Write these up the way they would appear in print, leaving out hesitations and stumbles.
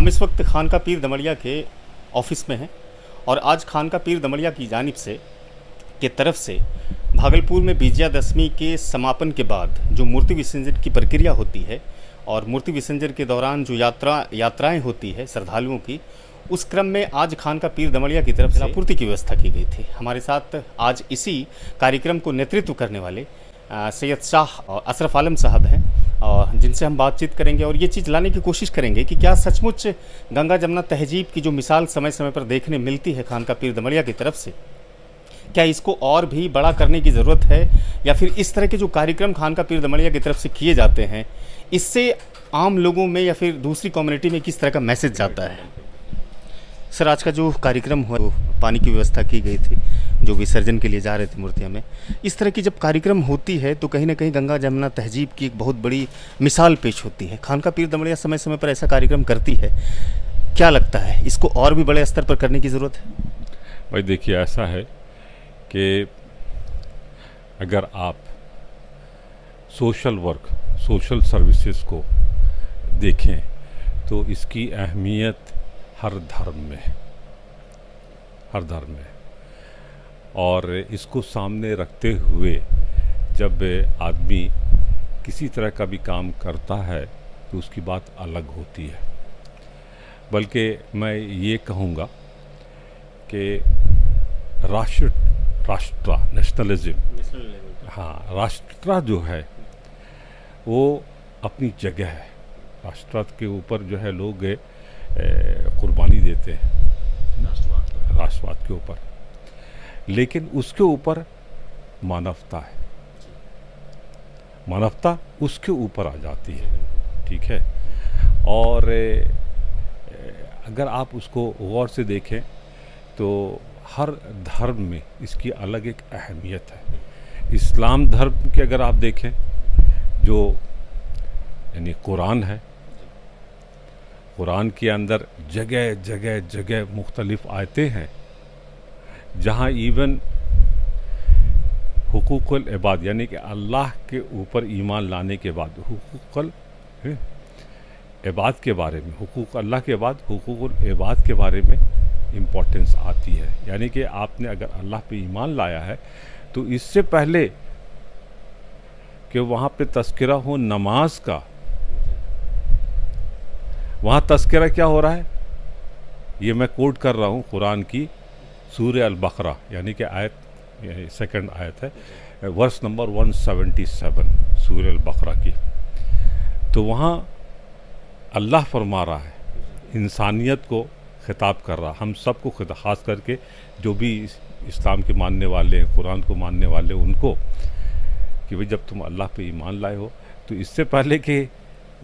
हम इस वक्त खानका पीर दमड़िया के ऑफिस में हैं और आज खानका पीर दमड़िया की जानिब से के तरफ से भागलपुर में विजयादशमी के समापन के बाद जो मूर्ति विसर्जन की प्रक्रिया होती है और मूर्ति विसर्जन के दौरान जो यात्राएं होती है श्रद्धालुओं की, उस क्रम में आज खानका पीर दमड़िया की तरफ से आपूर्ति की व्यवस्था की गई थी। हमारे साथ आज इसी कार्यक्रम को नेतृत्व करने वाले सैयद शाह और अशरफ आलम साहब हैं और जिनसे हम बातचीत करेंगे और ये चीज़ लाने की कोशिश करेंगे कि क्या सचमुच गंगा जमुना तहजीब की जो मिसाल समय समय पर देखने मिलती है खानका पीर दमड़िया की तरफ से, क्या इसको और भी बड़ा करने की ज़रूरत है या फिर इस तरह के जो कार्यक्रम खानका पीर दमड़िया की तरफ से किए जाते हैं इससे आम लोगों में या फिर दूसरी कम्युनिटी में किस तरह का मैसेज जाता है। सर, आज का जो कार्यक्रम हुआ, पानी की व्यवस्था की गई थी जो विसर्जन के लिए जा रहे थे मूर्तियाँ में, इस तरह की जब कार्यक्रम होती है तो कहीं ना कहीं गंगा जमुना तहजीब की एक बहुत बड़ी मिसाल पेश होती है। खानका पीर दमड़िया समय समय पर ऐसा कार्यक्रम करती है, क्या लगता है इसको और भी बड़े स्तर पर करने की ज़रूरत है? भाई देखिए, ऐसा है कि अगर आप सोशल वर्क, सोशल सर्विसेज को देखें तो इसकी अहमियत हर धर्म में है, हर धर्म में। और इसको सामने रखते हुए जब आदमी किसी तरह का भी काम करता है तो उसकी बात अलग होती है। बल्कि मैं ये कहूँगा कि राष्ट्र नेशनलिज्म, हाँ, राष्ट्र जो है वो अपनी जगह है। राष्ट्र के ऊपर जो है लोग कुर्बानी देते हैं राष्ट्रवाद के ऊपर, लेकिन उसके ऊपर मानवता है, मानवता उसके ऊपर आ जाती है, ठीक है। और अगर आप उसको गौर से देखें तो हर धर्म में इसकी अलग एक अहमियत है। इस्लाम धर्म के अगर आप देखें, जो यानी कुरान है, कुरान के अंदर जगह जगह जगह मुख्तलिफ आयतें हैं जहाँ इवन हुकूकुल इबाद यानी कि अल्लाह के ऊपर ईमान लाने के बाद हुकूकुल इबाद के बारे में, हुकूक अल्लाह के बाद हुकूकुल इबाद के बारे में इम्पोर्टेंस आती है। यानी कि आपने अगर अल्लाह पे ईमान लाया है तो इससे पहले कि वहाँ पे तस्करा हो नमाज का, वहाँ तस्करा क्या हो रहा है, ये मैं कोट कर रहा हूँ कुरान की सूरह अल-बकरा यानी कि आयत, सेकंड आयत है, वर्स नंबर 177 सूरह अल-बकरा की। तो वहाँ अल्लाह फरमा रहा है, इंसानियत को खिताब कर रहा, हम सबको खास करके जो भी इस्लाम के मानने वाले हैं, कुरान को मानने वाले उनको, कि भाई जब तुम अल्लाह पे ईमान लाए हो तो इससे पहले कि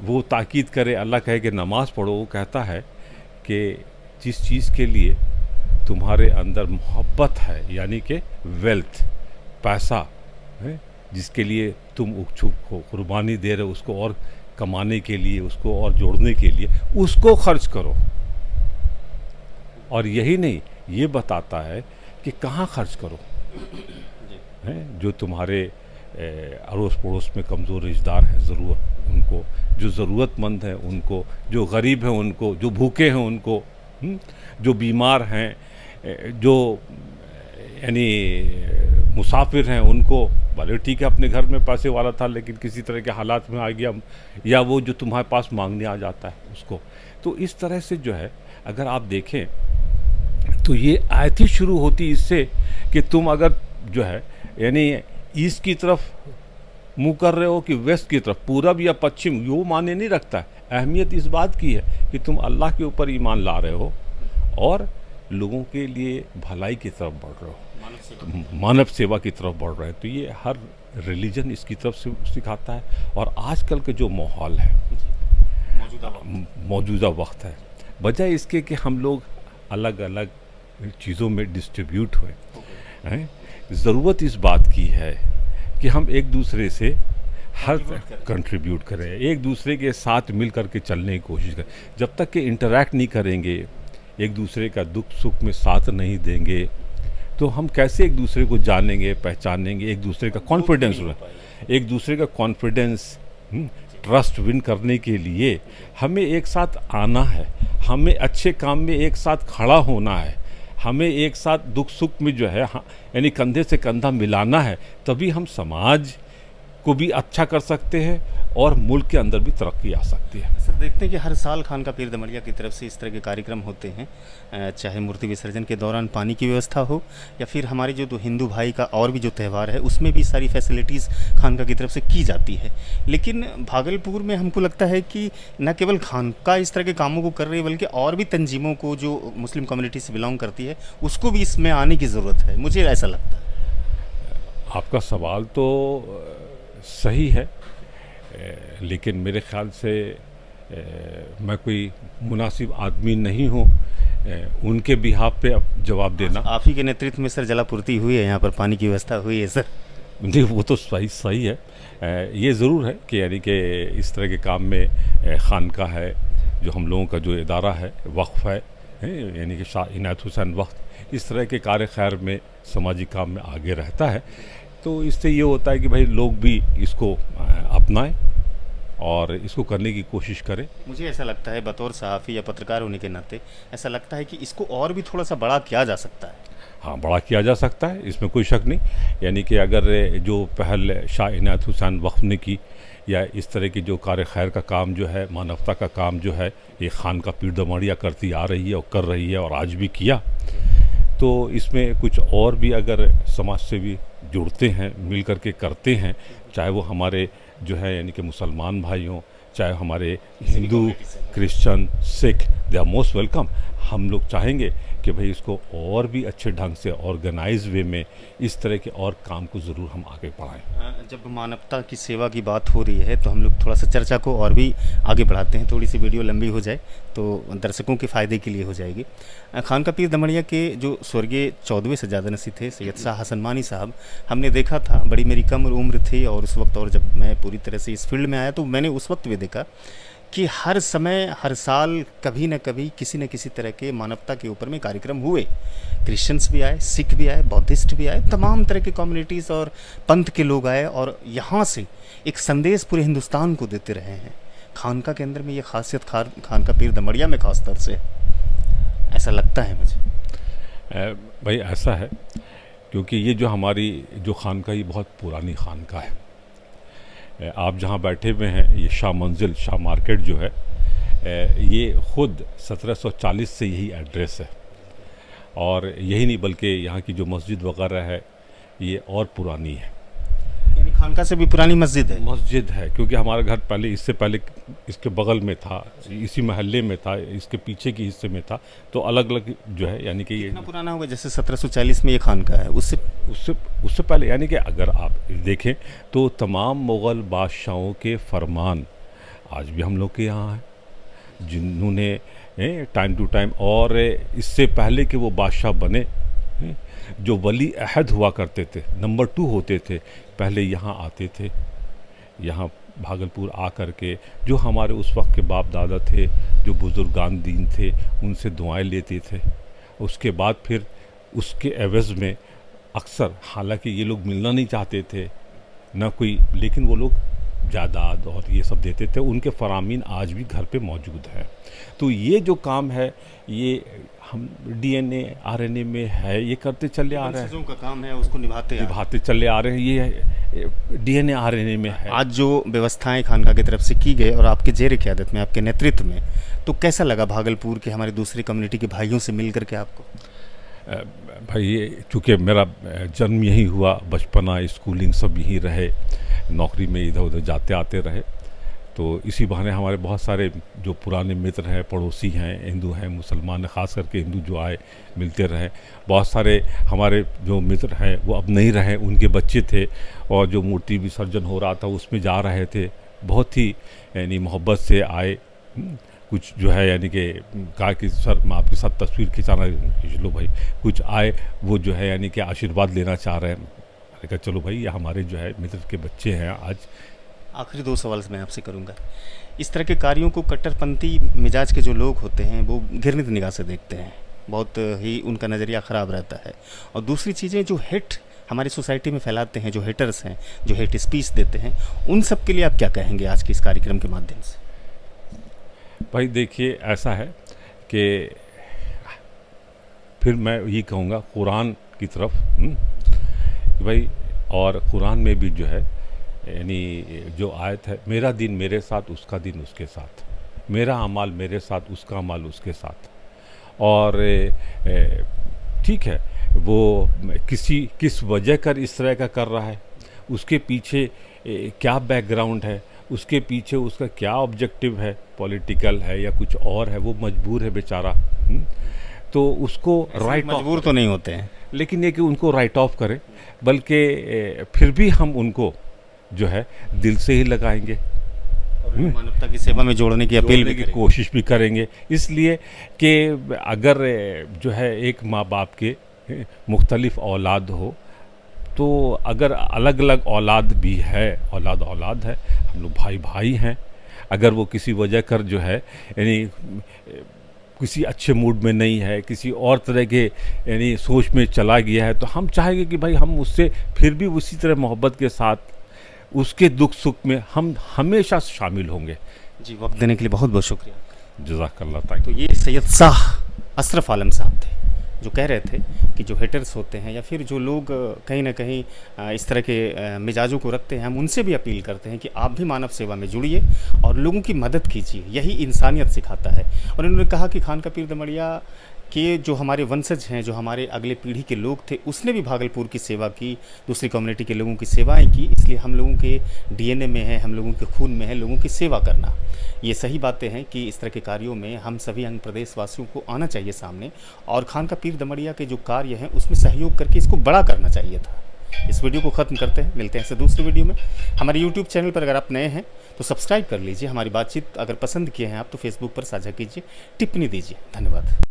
वो ताकीद करे, अल्लाह कहे कि नमाज पढ़ो, वो कहता है कि जिस चीज़ के लिए तुम्हारे अंदर मोहब्बत है यानी कि वेल्थ, पैसा है, जिसके लिए तुम इच्छुक हो, कुर्बानी दे रहे हो उसको और कमाने के लिए, उसको और जोड़ने के लिए, उसको खर्च करो। और यही नहीं, ये बताता है कि कहाँ खर्च करो, हैं जो तुम्हारे अड़ोस पड़ोस में कमज़ोर रिश्तेदार हैं, उनको, जो ज़रूरतमंद हैं उनको, जो गरीब हैं उनको, जो भूखे हैं उनको, जो बीमार हैं, जो यानी मुसाफिर हैं उनको। भले ठीक है अपने घर में पैसे वाला था लेकिन किसी तरह के हालात में आ गया, या वो जो तुम्हारे पास मांगने आ जाता है उसको। तो इस तरह से जो है अगर आप देखें तो ये आयत ही शुरू होती इससे कि तुम अगर जो है यानी ईस्ट की तरफ मुँह कर रहे हो कि वेस्ट की तरफ, पूरब या पश्चिम, वो माने नहीं रखता है। अहमियत इस बात की है कि तुम अल्लाह के ऊपर ईमान ला रहे हो और लोगों के लिए भलाई की तरफ बढ़ रहे हो, मानव सेवा की तरफ बढ़ रहे हैं। तो ये हर रिलीजन इसकी तरफ से सिखाता है। और आजकल के जो माहौल है, मौजूदा वक्त है, बजाय इसके कि हम लोग अलग अलग चीज़ों में डिस्ट्रीब्यूट हुए हैं, ज़रूरत इस बात की है कि हम एक दूसरे से हर कंट्रीब्यूट करें, एक दूसरे के साथ मिल करके चलने की कोशिश करें। जब तक कि इंटरैक्ट नहीं करेंगे, एक दूसरे का दुख सुख में साथ नहीं देंगे, तो हम कैसे एक दूसरे को जानेंगे, पहचानेंगे, एक दूसरे का कॉन्फिडेंस, एक दूसरे का कॉन्फिडेंस, ट्रस्ट विन करने के लिए हमें एक साथ आना है, हमें अच्छे काम में एक साथ खड़ा होना है, हमें एक साथ दुख सुख में जो है यानी कंधे से कंधा मिलाना है, तभी हम समाज को भी अच्छा कर सकते हैं और मुल्क के अंदर भी तरक्की आ सकती है। सर देखते हैं कि हर साल खानका पीर दमड़िया की तरफ से इस तरह के कार्यक्रम होते हैं, चाहे मूर्ति विसर्जन के दौरान पानी की व्यवस्था हो या फिर हमारे जो हिंदू भाई का और भी जो त्यौहार है उसमें भी सारी फैसिलिटीज़ खानका की तरफ से की जाती है। लेकिन भागलपुर में हमको लगता है कि न केवल खानका इस तरह के कामों को कर रही है बल्कि और भी तंजीमों को जो मुस्लिम कम्युनिटी से बिलोंग करती है उसको भी इसमें आने की ज़रूरत है, मुझे ऐसा लगता है। आपका सवाल तो सही है, लेकिन मेरे ख्याल से मैं कोई मुनासिब आदमी नहीं हूँ उनके बिहाफ पे अब जवाब देना। आप ही के नेतृत्व में सर जलापूर्ति हुई है, यहाँ पर पानी की व्यवस्था हुई है सर। नहीं, वो तो सही है। ये ज़रूर है कि यानी कि इस तरह के काम में खानका है, जो हम लोगों का जो इदारा है, वक्फ़ है, यानी कि शाह इनायत हुसैन वक्फ, इस तरह के कार्य खैर में समाजी काम में आगे रहता है। तो इससे ये होता है कि भाई लोग भी इसको अपनाएं और इसको करने की कोशिश करें। मुझे ऐसा लगता है बतौर सहाफ़ी या पत्रकार होने के नाते ऐसा लगता है कि इसको और भी थोड़ा सा बड़ा किया जा सकता है। हाँ, बड़ा किया जा सकता है, इसमें कोई शक नहीं। यानी कि अगर जो पहल शाह इनायत हुसैन वक्फ ने की या इस तरह की जो कार्य खैर का काम जो है, मानवता का काम जो है, ये खानका पीर दमड़िया करती आ रही है और कर रही है और आज भी किया, तो इसमें कुछ और भी अगर समाज से भी जुड़ते हैं, मिल कर के करते हैं, चाहे वो हमारे जो है यानी कि मुसलमान भाई हों, चाहे हमारे Hindu, Christian, Sikh, they are most welcome. हम लोग चाहेंगे कि भाई इसको और भी अच्छे ढंग से ऑर्गेनाइज वे में इस तरह के और काम को ज़रूर हम आगे बढ़ाएं। जब मानवता की सेवा की बात हो रही है तो हम लोग थोड़ा सा चर्चा को और भी आगे बढ़ाते हैं, थोड़ी सी वीडियो लंबी हो जाए तो दर्शकों के फ़ायदे के लिए हो जाएगी। खानका पीर दमड़िया के जो स्वर्गीय 14वें सज्जादनशीं थे सैयद शाह हसन मानी साहब, हमने देखा था, बड़ी मेरी कम उम्र थी और उस वक्त, और जब मैं पूरी तरह से इस फील्ड में आया तो मैंने उस वक्त भी देखा कि हर समय हर साल कभी न कभी किसी न किसी तरह के मानवता के ऊपर में कार्यक्रम हुए। क्रिश्चियंस भी आए, सिख भी आए, बौद्धिस्ट भी आए, तमाम तरह के कम्युनिटीज़ और पंथ के लोग आए और यहाँ से एक संदेश पूरे हिंदुस्तान को देते रहे हैं। खानका के अंदर में ये खासियत खानका पीर दमड़िया में खास तौर से ऐसा लगता है मुझे। भाई ऐसा है क्योंकि ये जो हमारी जो खानका, ये बहुत पुरानी खानका है। आप जहाँ बैठे हुए हैं, ये शाह मंजिल, शाह मार्केट जो है, ये ख़ुद 1740 से यही एड्रेस है और यही नहीं बल्कि यहाँ की जो मस्जिद वगैरह है ये और पुरानी है। यानी खानका से भी पुरानी मस्जिद है? मस्जिद है, क्योंकि हमारा घर पहले, इससे पहले इसके बगल में था, इसी महल्ले में था, इसके पीछे के हिस्से में था, तो अलग अलग जो है यानी कि ये कितना पुराना होगा? जैसे 1740 में ये खानका है, उससे पहले यानी कि अगर आप देखें तो तमाम मुग़ल बादशाहों के फरमान आज भी हम लोग के यहाँ हैं, जिन्होंने टाइम टू टाइम, और इससे पहले कि वो बादशाह बने, जो वली अहद हुआ करते थे, नंबर 2 होते थे, पहले यहाँ आते थे, यहाँ भागलपुर आकर के जो हमारे उस वक्त के बाप दादा थे, जो बुज़ुर्गान दीन थे, उनसे दुआएं लेते थे। उसके बाद फिर उसके एवज़ में अक्सर, हालांकि ये लोग मिलना नहीं चाहते थे ना कोई, लेकिन वो लोग जायदाद और ये सब देते थे। उनके फरामीन आज भी घर पे मौजूद हैं। तो ये जो काम है ये हम DNA RNA में है, ये करते चले आ रहे हैं, का काम है, उसको निभाते चले आ रहे हैं, ये DNA RNA में है। आज जो व्यवस्थाएं खानका की तरफ से की गई और आपके जेर क़यादत में, आपके नेतृत्व में, तो कैसा लगा भागलपुर के हमारे दूसरी कम्युनिटी के भाइयों से मिल करके आपको? भाई ये चूँकि मेरा जन्म यहीं हुआ, बचपना, स्कूलिंग सब यहीं रहे, नौकरी में इधर उधर जाते आते रहे, तो इसी बहाने हमारे बहुत सारे जो पुराने मित्र हैं, पड़ोसी हैं, हिंदू हैं, मुसलमान हैं, ख़ास करके हिंदू जो आए मिलते रहे। बहुत सारे हमारे जो मित्र हैं वो अब नहीं रहे, उनके बच्चे थे और जो मूर्ति विसर्जन हो रहा था उसमें जा रहे थे, बहुत ही यानी मोहब्बत से आए। कुछ जो है यानी कि कहा कि सर मैं आपके साथ तस्वीर खिंचाना, खींच लो भाई। कुछ आए वो जो है यानी कि आशीर्वाद लेना चाह रहे हैं। मैंने कहा चलो भाई, ये हमारे जो है मित्र के बच्चे हैं। आज आखिरी 2 सवाल मैं आपसे करूंगा। इस तरह के कार्यों को कट्टरपंथी मिजाज के जो लोग होते हैं वो घृणित निगाह से देखते हैं, बहुत ही उनका नज़रिया ख़राब रहता है। और दूसरी चीज़ें जो हेट हमारी सोसाइटी में फैलाते हैं, जो हेटर्स हैं, जो हेट स्पीच देते हैं, उन सब के लिए आप क्या कहेंगे आज के इस कार्यक्रम के माध्यम से? भाई देखिए, ऐसा है कि फिर मैं यही कहूँगा कुरान की तरफ कि भाई, और कुरान में भी जो है यानी जो आयत है, मेरा दिन मेरे साथ, उसका दिन उसके साथ, मेरा अमाल मेरे साथ, उसका अमाल उसके साथ। और ठीक है, वो किस वजह कर इस तरह का कर रहा है, उसके पीछे क्या बैकग्राउंड है, उसके पीछे उसका क्या ऑब्जेक्टिव है, पॉलिटिकल है या कुछ और है, वो मजबूर है बेचारा। तो उसको राइट मजबूर तो नहीं होते हैं, लेकिन ये कि उनको राइट ऑफ करें, बल्कि फिर भी हम उनको जो है दिल से ही लगाएंगे, मानवता की सेवा में जोड़ने की अपील भी की करेंगे। कोशिश भी करेंगे। इसलिए कि अगर जो है एक माँ बाप के मुख्तलिफ औलाद हो, तो अगर अलग अलग औलाद भी है, औलाद है, हम लोग भाई भाई हैं, अगर वो किसी वजह कर जो है यानी किसी अच्छे मूड में नहीं है, किसी और तरह के यानी सोच में चला गया है, तो हम चाहेंगे कि भाई हम उससे फिर भी उसी तरह मोहब्बत के साथ उसके दुख सुख में हम हमेशा शामिल होंगे। जी, वक्त देने के लिए बहुत बहुत शुक्रिया। जज़ाकल्लाह ताक़ी। तो ये सैयद शाह अशरफ आलम साहब थे, जो कह रहे थे कि जो हेटर्स होते हैं या फिर जो लोग कहीं ना कहीं इस तरह के मिजाजों को रखते हैं, हम उनसे भी अपील करते हैं कि आप भी मानव सेवा में जुड़िए और लोगों की मदद कीजिए, यही इंसानियत सिखाता है। और इन्होंने कहा कि खान का पीर दमड़िया के जो हमारे वंशज हैं, जो हमारे अगले पीढ़ी के लोग थे, उसने भी भागलपुर की सेवा की, दूसरी कम्युनिटी के लोगों की सेवाएं की, इसलिए हम लोगों के डीएनए में है, हम लोगों के खून में है लोगों की सेवा करना। ये सही बातें हैं कि इस तरह के कार्यों में हम सभी अंग प्रदेश वासियों को आना चाहिए सामने, और खान का पीर दमड़िया के जो कार्य हैं उसमें सहयोग करके इसको बड़ा करना चाहिए था। इस वीडियो को ख़त्म करते हैं, मिलते हैं ऐसे दूसरे वीडियो में। हमारे यूट्यूब चैनल पर अगर आप नए हैं तो सब्सक्राइब कर लीजिए, हमारी बातचीत अगर पसंद किए हैं आप तो फेसबुक पर साझा कीजिए, टिप्पणी दीजिए। धन्यवाद।